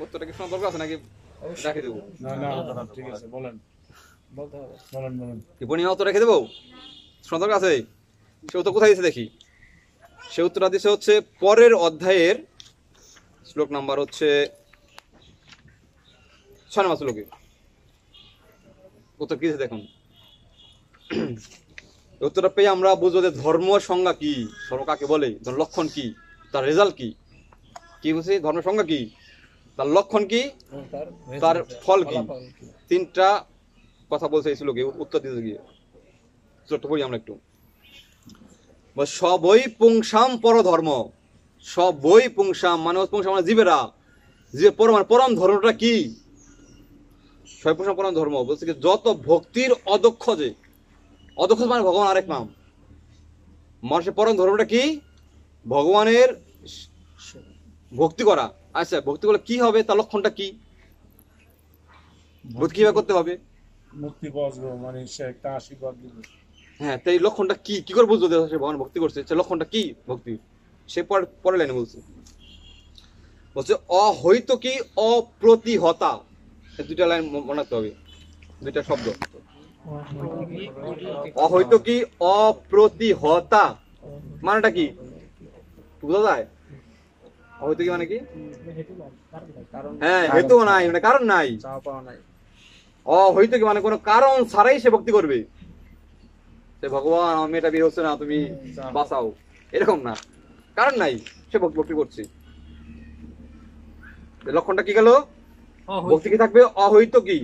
উত্তরটা কি শোনা দরকার আছে নাকি রেখে দেবো? না ঠিক আছে, বলেন কি বনিয়া উত্তর রেখে দেবো? শোনা দরকার আছে? সে উত্তর কোথায় দিয়েছে দেখি। সে উত্তরটা দিয়েছে হচ্ছে পরের অধ্যায়ের শ্লোক নাম্বার হচ্ছে 6 নম্বর শ্লোকে। উত্তর কি দিয়েছে দেখুন। উত্তরটা পেয়ে আমরা বুঝবো যে ধর্ম সংজ্ঞা কি, ধর্ম কাকে বলে, লক্ষণ কি, তার রেজাল্ট কি। কি বলছি? ধর্মের সংজ্ঞা কি, তার লক্ষণ কি, তার ফল কি। তিনটা কথা বলছে এই শ্লোকে উত্তর দিতে গিয়ে। শ্লোকটা পড়ি আমরা একটু। সবই পুংসাম পরধর্ম। সবই পুংসাম মানে পুংসাম মানে জীবেরা, জীবের পরম মানে পরম ধর্মটা কি? সবই পুংসাম পরম ধর্ম বলছে কি যত ভক্তির অদক্ষ, যে অদক্ষ মানে ভগবান আরেক নাম। মানুষের পরম ধর্মটা কি? ভগবানের ভক্তি করা। আচ্ছা, ভক্তি করলে কি হবে, তার লক্ষণটা কি? ভক্তি কিভাবে করতে হবে? মুক্তি পাওয়া যাবে, মানে সে একটা আশীর্বাদ দিবে। হ্যাঁ, তো এই লক্ষণটা কি, কি করে বুঝবো সে ভগবান ভক্তি করছে? সে লক্ষণটা কি ভক্তি? সে পরে লাইনে বলছে অহৈত কি অপ্রতিহতা। দুইটা লাইন মনে রাখতে হবে, দুইটা শব্দ। অহৈত কি অপ্রতিহতা মানেটা কি বুঝা যায়? অহৈত কি মানে কি? হ্যাঁ, হেতু নাই মানে কারণ নাই। অহৈত কি মানে কোনো কারণ ছাড়াই সে ভক্তি করবে। সে ভগবান আমার মেয়েটা বিয়ে হচ্ছে না, তুমি বাঁচাও, এরকম না, কারণ নাই সে ভক্তি করছে। লক্ষণটা কি গেল? ভক্তি কি থাকবে? অহৈত কি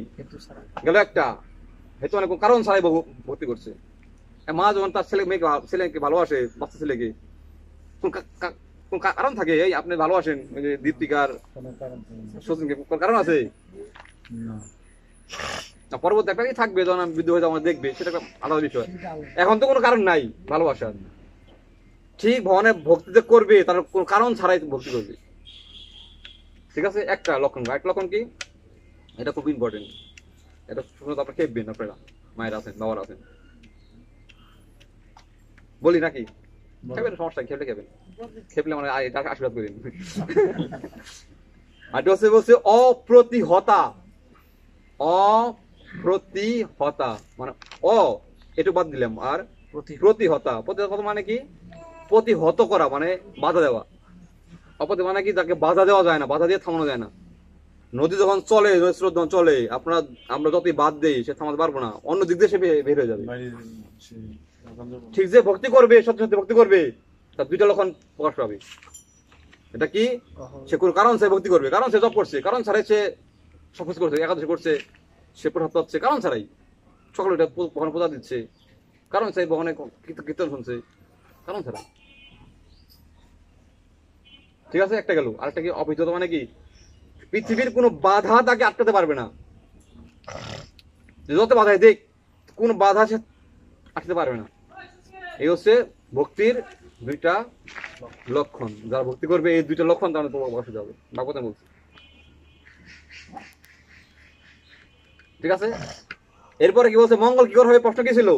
গেল একটা, হেতু মানে কারণ ছাড়াই ভক্তি করছে। মা যখন তার ছেলেকে ভালোবাসে, বাচ্চা ছেলেকে, কোন কারণ থাকে? এই আপনি ভালোবাসেন দীপ্তিকার সচিনকে, কোন কারণ আছে? পরবর্তী একটা কি থাকবে, যখন বৃদ্ধ হয়ে যাওয়া দেখবে, সেটা আলাদা বিষয়। এখন তো কোনো কারণ নাই ভালোবাসার। ঠিক ভগবানের ভক্তিতে করবে, তার কোন কারণ ছাড়াই ভক্তি করবে। ঠিক আছে, একটা লক্ষণ। একটা লক্ষণ কি, এটা খুব ইম্পর্টেন্ট। এটা শুনে তো আপনারা খেপবেন, আপনারা মায়ের আছেন, বাবার আছেন, বলি নাকি? খেবেন, সমস্যা খেপলে খেবেন, খেপলে মানে আশীর্বাদ করেন। আর বলছে অপ্রতিহতা। অপ্রতিহতা মানে একটু বাদ দিলাম, আর প্রতিহতা। প্রতিহত মানে কি? প্রতিহত করা মানে বাধা দেওয়া। অপতি মানে কি? তাকে বাধা দেওয়া যায় না, বাধা দিয়ে থামানো যায় না। নদী যখন চলে, স্রোত যখন চলে, আমরা যতই বাদ দেই, সে থামাতে পারবো না, অন্য দিক দিয়ে সে বের হয়ে যাবে। ঠিক যে ভক্তি করবে, সত্যি সত্যি ভক্তি করবে, তার দুইটা লক্ষণ প্রকাশ পাবে। এটা কি? সে কোন কারণ ছাড়াই ভক্তি করবে। কারণ সে জপ করছে, কারণ ছাড়াই সে সবকিছু করছে, একাদশী করছে, সে প্রসাদ পাচ্ছে, কারণ ছাড়াই সকালে ভগবান পূজা দিচ্ছে, কারণ ছাড়াই ভগবানে কীর্তন শুনছে, কারণ ছাড়াই। ঠিক আছে, একটা গেল। আরেকটা কি? অবৈধতা মানে কি? পৃথিবীর কোনো বাধা তাকে আটকাতে পারবে না। যত বাধাই দেখ, কোন বাধা সে আটকাতে পারবে না। এই হচ্ছে ভক্তির দুইটা লক্ষণ। যারা ভক্তি করবে এই দুইটা লক্ষণ তাহলে তোমার বসে যাবে। ভাগবতে বলছি। ঠিক আছে, এরপরে কি বলছে? মঙ্গল কি করে হবে? প্রশ্ন কি ছিল?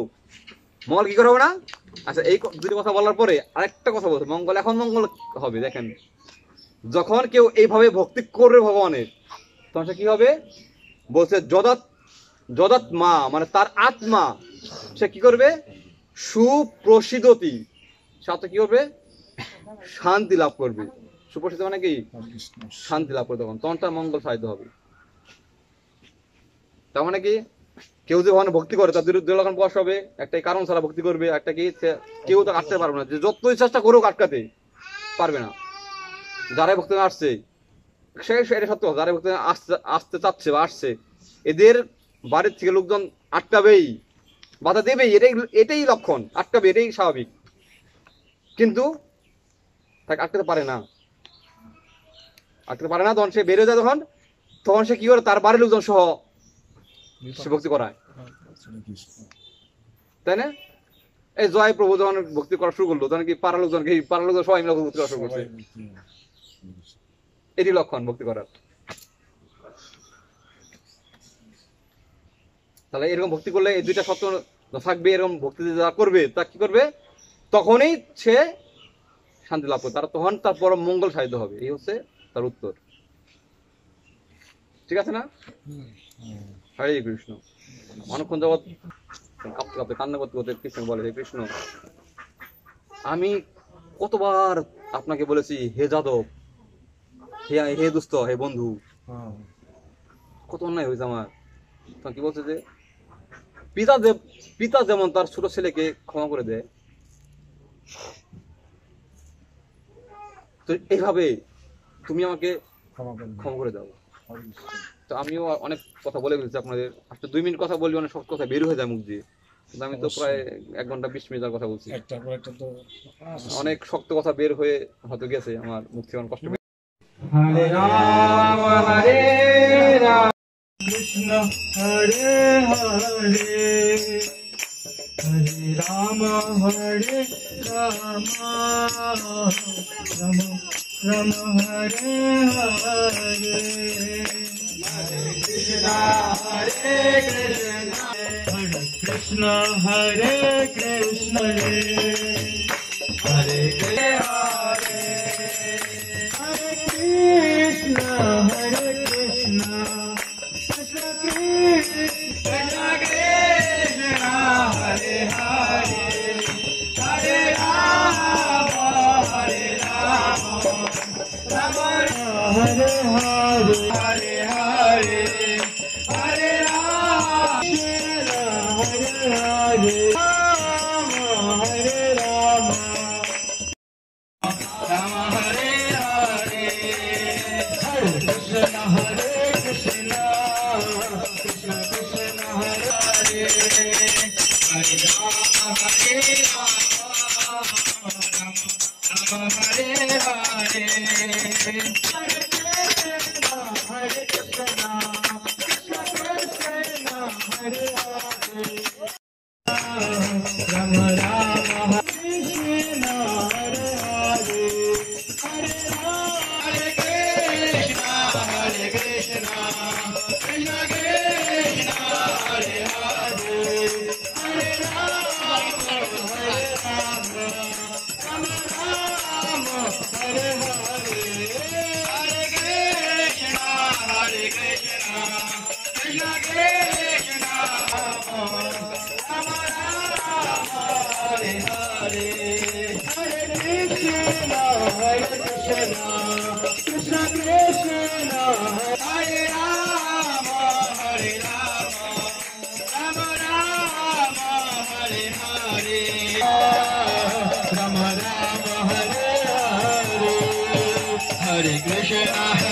মঙ্গল কি করে হবে না? আচ্ছা, এই দুটো কথা বলার পরে আরেকটা কথা বলছে। মঙ্গল এখন মঙ্গল হবে দেখেন, যখন কেউ এইভাবে ভক্তি করবে ভগবানের, তখন সে কি হবে? বলছে যদাত্মা মানে তার আত্মা, সে কি করবে? সুপ্রসিদ্ধতি, সাথে কি করবে? শান্তি লাভ করবে। সুপ্রসিদ্ধ মানে কি? শান্তি লাভ করবে। তখন তার মঙ্গল সাধিত হবে। তার মানে কি? কেউ যে ভগবানের ভক্তি করে তার দুই লক্ষণ প্রকাশ হবে। একটা কারণ ছাড়া ভক্তি করবে, একটা কি কেউ তো আটকাতে পারবে না, যে যতই চেষ্টা করুক আটকাতে পারবে না। যারাই ভক্তি আসছে, এটা সত্য, যারা ভক্তি আসতে চাচ্ছে বা আসছে, এদের বাড়ির থেকে লোকজন আটকাবেই, বাধা দেবেই, এটাই লক্ষণ, আটকাবে, এটাই স্বাভাবিক। কিন্তু তাকে আটকাতে পারে না। আটকাতে পারে না, তখন সে বেরিয়ে যায়, তখন সে কি করে তার বাড়ির লোকজন সহ সে ভক্তি করায়, তাই না? এই জয় প্রভু যখন ভক্তি করা শুরু করলো, তখন কি পাড়ার লোকজন সবাই মিলে ভক্তি করা শুরু করছে। এটি লক্ষণ ভক্তি করার। তাহলে এরকম ভক্তি করলে এই দুইটা সত্য থাকবে। এরকম ভক্তি যারা করবে তা কি করবে, তখনই সে শান্তি লাভ করবে, তারা তখন তার পরম মঙ্গল সাধিত হবে। এই হচ্ছে তার উত্তর। ঠিক আছে না? হরে কৃষ্ণ। অনেকক্ষণ যাবৎ কাঁপতে কাঁপতে কান্না করতে করতে কৃষ্ণ বলে, হে কৃষ্ণ, আমি কতবার আপনাকে বলেছি হে যাদব, হে দুস্থ, হে বন্ধু, কত অন্যায় হয়েছে আমার। তখন কি বলছে যে পিতা যেমন তার ছোট ছেলেকে ক্ষমা করে দেয়, তো এইভাবে তুমি আমাকে ক্ষমা করে দাও। তো আমিও অনেক কথা বলে ফেলছি আপনাদের, আসলে 2 মিনিট কথা বললে অনেক শক্ত কথা বের হয়ে যায় মুখ দিয়ে, কিন্তু আমি তো প্রায় 1 ঘন্টা 20 মিনিট কথা বলছি। অনেক শক্ত কথা বের হয়ে হয়তো গেছে আমার মুখ থেকে, অনেক কষ্ট। হরে রাম হরে রাম কৃষ্ণ হরে হরে, হরে রাম হরে রাম, রাম রাম হরে হরে, হরে কৃষ্ণ হরে কৃষ্ণ, হরে কৃষ্ণ হরে কৃষ্ণ, কৃষ্ণ কৃষ্ণ হরে হরে, হরে রাম হরে রাম, রাম হরে হরে, হরে হরে, হরে রাম হরে হরে, রাম হরে রাম, রাম হরে হরে, হরে কৃষ্ণ হরে কৃষ্ণ, কৃষ্ণ কৃষ্ণ হরে হরে, হরে রাম হরে রাম, রাম হরে হরে, হরে কৃষ্ণ হরে কৃষ্ণ, কৃষ্ণ কৃষ্ণ হরে হরে, রাম রাম কৃষ্ণ হরে হরে, হরে রাম হরে কৃষ্ণ, হরে কৃষ্ণ, কৃষ্ণ কৃষ্ণ হরে হরে, হরে রাম হরে রাম, রাম রাম হরে হরে, হরে কৃষ্ণ হরে কৃষ্ণ, কৃষ্ণ কৃষ্ণ রাম রাম হরে হরে, হরে কৃষ্ণ হরে কৃষ্ণ, কৃষ্ণ কৃষ্ণ হরে রাম, হরে রাম, রাম রাম হরে হরে, রাম রাম হরে হরে, হরে কৃষ্ণ